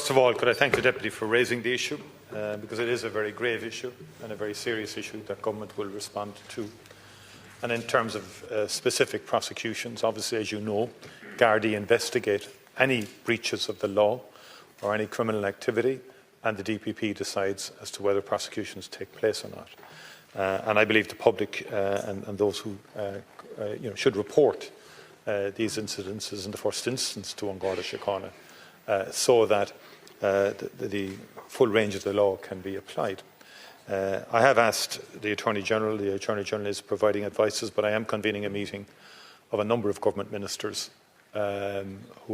First of all, could I thank the Deputy for raising the issue, because it is a very grave issue and a very serious issue that government will respond to. And in terms of specific prosecutions, obviously, as you know, Gardaí investigate any breaches of the law or any criminal activity, and the DPP decides as to whether prosecutions take place or not. And I believe the public and those who should report these incidences in the first instance to An Garda Síochána, so that the full range of the law can be applied. I have asked the Attorney General. The Attorney General is providing advices, but I am convening a meeting of a number of government ministers who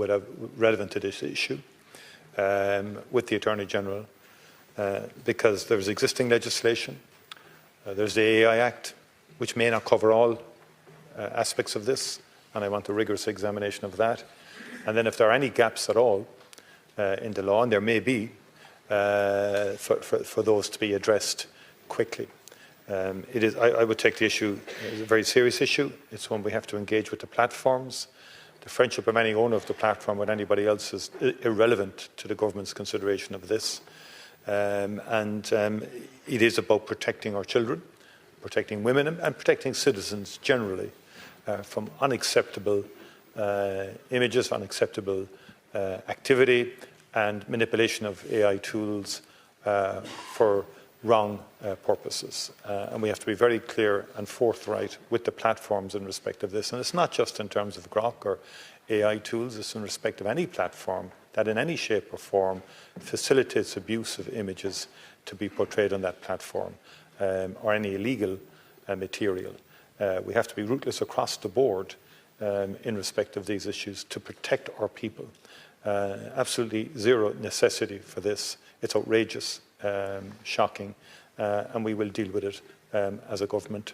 are relevant to this issue with the Attorney General, because there is existing legislation. There's the AI Act, which may not cover all aspects of this, and I want a rigorous examination of that. And then if there are any gaps at all in the law, and there may be, for those to be addressed quickly. I would take the issue as a very serious issue. It's one we have to engage with the platforms. The friendship of any owner of the platform with anybody else is irrelevant to the government's consideration of this. It is about protecting our children, protecting women, and protecting citizens generally from unacceptable images, unacceptable activity and manipulation of AI tools for wrong purposes. And we have to be very clear and forthright with the platforms in respect of this. And it's not just in terms of Grok or AI tools, it's in respect of any platform that in any shape or form facilitates abuse of images to be portrayed on that platform, or any illegal material. We have to be ruthless across the board in respect of these issues to protect our people. Absolutely zero necessity for this. It's outrageous, shocking, and we will deal with it as a government